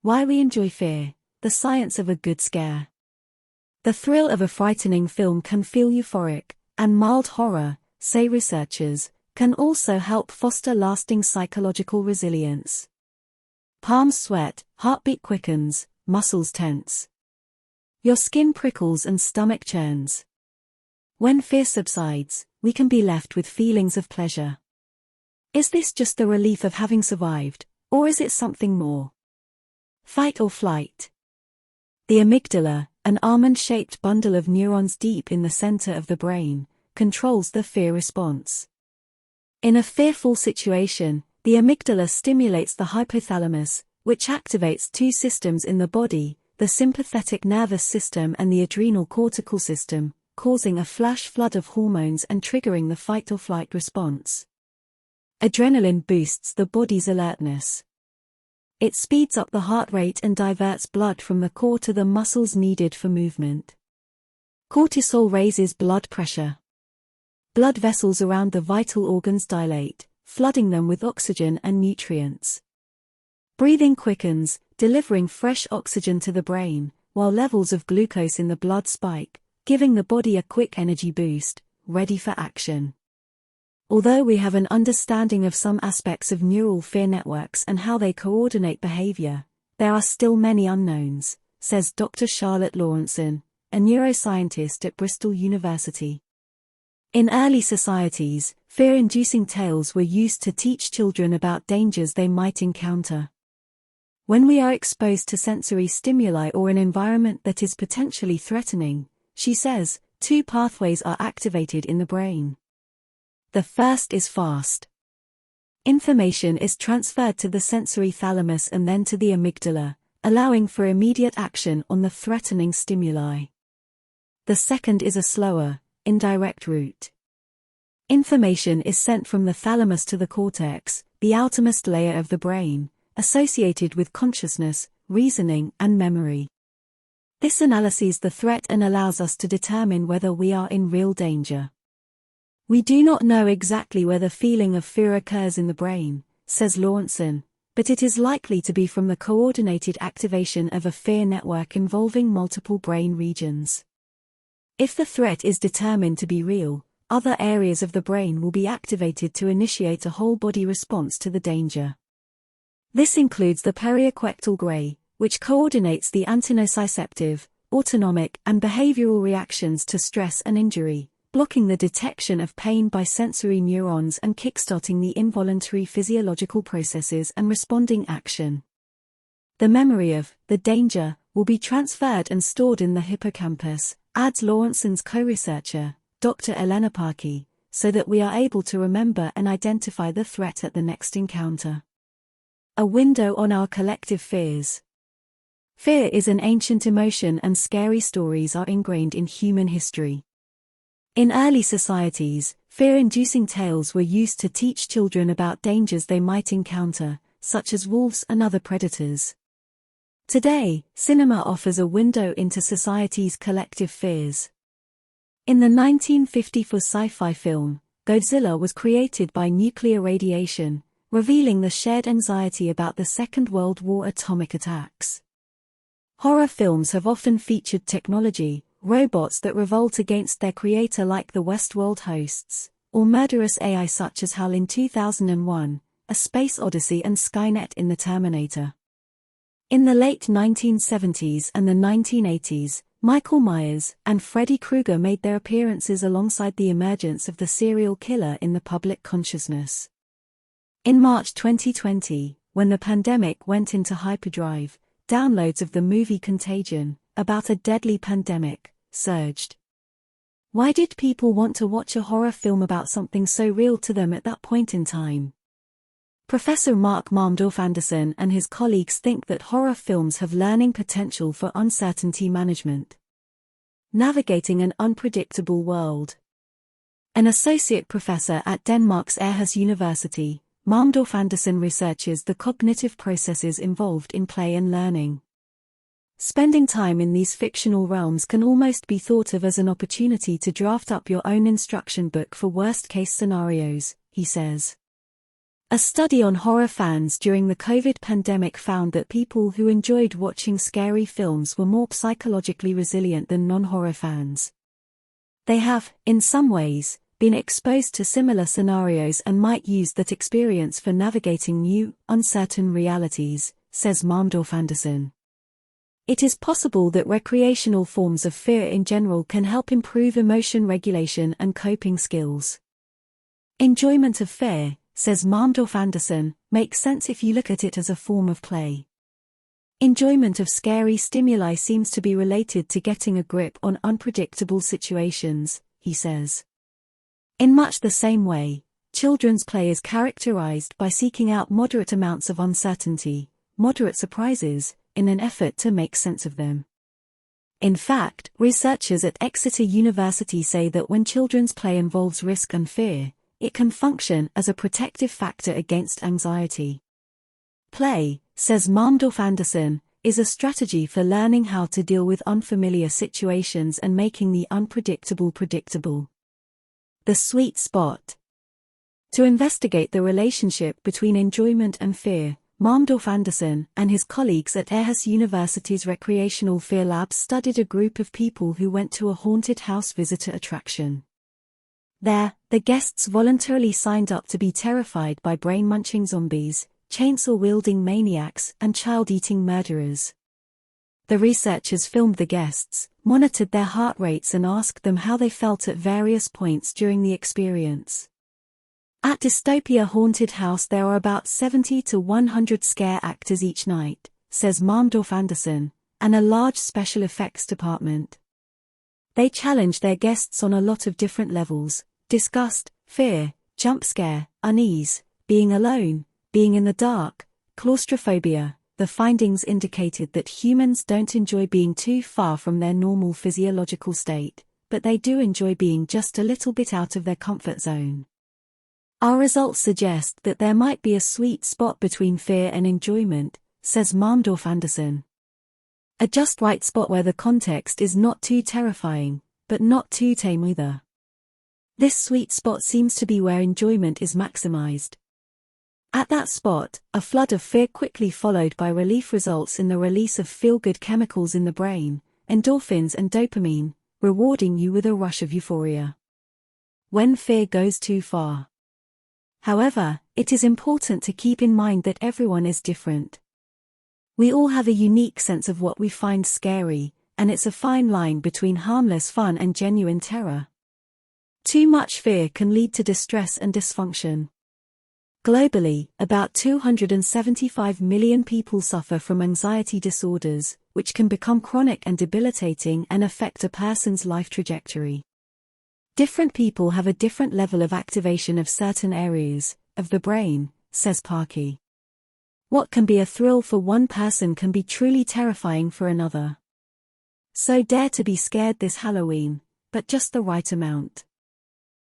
Why we enjoy fear, the science of a good scare. The thrill of a frightening film can feel euphoric, and mild horror, say researchers, can also help foster lasting psychological resilience. Palms sweat, heartbeat quickens, muscles tense. Your skin prickles and stomach churns. When fear subsides, we can be left with feelings of pleasure. Is this just the relief of having survived, or is it something more? Fight or flight. The amygdala, an almond-shaped bundle of neurons deep in the center of the brain, controls the fear response. In a fearful situation, the amygdala stimulates the hypothalamus, which activates two systems in the body, the sympathetic nervous system and the adrenal cortical system, causing a flash flood of hormones and triggering the fight-or-flight response. Adrenaline boosts the body's alertness. It speeds up the heart rate and diverts blood from the core to the muscles needed for movement. Cortisol raises blood pressure. Blood vessels around the vital organs dilate, flooding them with oxygen and nutrients. Breathing quickens, delivering fresh oxygen to the brain, while levels of glucose in the blood spike, giving the body a quick energy boost, ready for action. Although we have an understanding of some aspects of neural fear networks and how they coordinate behavior, there are still many unknowns, says Dr. Charlotte Lawrenson, a neuroscientist at Bristol University. In early societies, fear-inducing tales were used to teach children about dangers they might encounter. When we are exposed to sensory stimuli or an environment that is potentially threatening, she says, two pathways are activated in the brain. The first is fast. Information is transferred to the sensory thalamus and then to the amygdala, allowing for immediate action on the threatening stimuli. The second is a slower, indirect route. Information is sent from the thalamus to the cortex, the outermost layer of the brain, associated with consciousness, reasoning, and memory. This analyzes the threat and allows us to determine whether we are in real danger. We do not know exactly where the feeling of fear occurs in the brain, says Lawrenson, but it is likely to be from the coordinated activation of a fear network involving multiple brain regions. If the threat is determined to be real, other areas of the brain will be activated to initiate a whole-body response to the danger. This includes the periaquectal gray, which coordinates the antinociceptive, autonomic, and behavioral reactions to stress and injury, blocking the detection of pain by sensory neurons and kickstarting the involuntary physiological processes and responding action. The memory of the danger will be transferred and stored in the hippocampus, adds Lawrenson's co-researcher, Dr. Elena Parkey, so that we are able to remember and identify the threat at the next encounter. A window on our collective fears. Fear is an ancient emotion and scary stories are ingrained in human history. In early societies, fear-inducing tales were used to teach children about dangers they might encounter, such as wolves and other predators. Today, cinema offers a window into society's collective fears. In the 1954 sci-fi film, Godzilla was created by nuclear radiation, revealing the shared anxiety about the Second World War atomic attacks. Horror films have often featured technology, robots that revolt against their creator like the Westworld hosts, or murderous AI such as HAL in 2001, A Space Odyssey and Skynet in The Terminator. In the late 1970s and the 1980s, Michael Myers and Freddy Krueger made their appearances alongside the emergence of the serial killer in the public consciousness. In March 2020, when the pandemic went into hyperdrive, downloads of the movie Contagion, about a deadly pandemic, surged. Why did people want to watch a horror film about something so real to them at that point in time? Professor Mark Anderson and his colleagues think that horror films have learning potential for uncertainty management. Navigating an unpredictable world. An associate professor at Denmark's Aarhus University, Anderson researches the cognitive processes involved in play and learning. Spending time in these fictional realms can almost be thought of as an opportunity to draft up your own instruction book for worst-case scenarios, he says. A study on horror fans during the COVID pandemic found that people who enjoyed watching scary films were more psychologically resilient than non-horror fans. They have, in some ways, been exposed to similar scenarios and might use that experience for navigating new, uncertain realities, says Malmdorf-Anderson. It is possible that recreational forms of fear in general can help improve emotion regulation and coping skills. Enjoyment of fear, says Malmdorf-Anderson, makes sense if you look at it as a form of play. Enjoyment of scary stimuli seems to be related to getting a grip on unpredictable situations, he says. In much the same way, children's play is characterized by seeking out moderate amounts of uncertainty, moderate surprises, in an effort to make sense of them. In fact, researchers at Exeter University say that when children's play involves risk and fear, it can function as a protective factor against anxiety. Play, says Malmdorf-Anderson, is a strategy for learning how to deal with unfamiliar situations and making the unpredictable predictable. The sweet spot. To investigate the relationship between enjoyment and fear, Malmdorf-Anderson and his colleagues at Aarhus University's Recreational Fear Lab studied a group of people who went to a haunted house visitor attraction. There, the guests voluntarily signed up to be terrified by brain-munching zombies, chainsaw-wielding maniacs, and child-eating murderers. The researchers filmed the guests, monitored their heart rates and asked them how they felt at various points during the experience. At Dystopia Haunted House there are about 70 to 100 scare actors each night, says Malmdorf-Anderson, and a large special effects department. They challenge their guests on a lot of different levels: disgust, fear, jump scare, unease, being alone, being in the dark, claustrophobia. The findings indicated that humans don't enjoy being too far from their normal physiological state, but they do enjoy being just a little bit out of their comfort zone. Our results suggest that there might be a sweet spot between fear and enjoyment, says Malmdorf-Anderson. A just right spot where the context is not too terrifying, but not too tame either. This sweet spot seems to be where enjoyment is maximized. At that spot, a flood of fear quickly followed by relief results in the release of feel-good chemicals in the brain, endorphins and dopamine, rewarding you with a rush of euphoria. When fear goes too far. However, it is important to keep in mind that everyone is different. We all have a unique sense of what we find scary, and it's a fine line between harmless fun and genuine terror. Too much fear can lead to distress and dysfunction. Globally, about 275 million people suffer from anxiety disorders, which can become chronic and debilitating and affect a person's life trajectory. Different people have a different level of activation of certain areas of the brain, says Parkey. What can be a thrill for one person can be truly terrifying for another. So dare to be scared this Halloween, but just the right amount.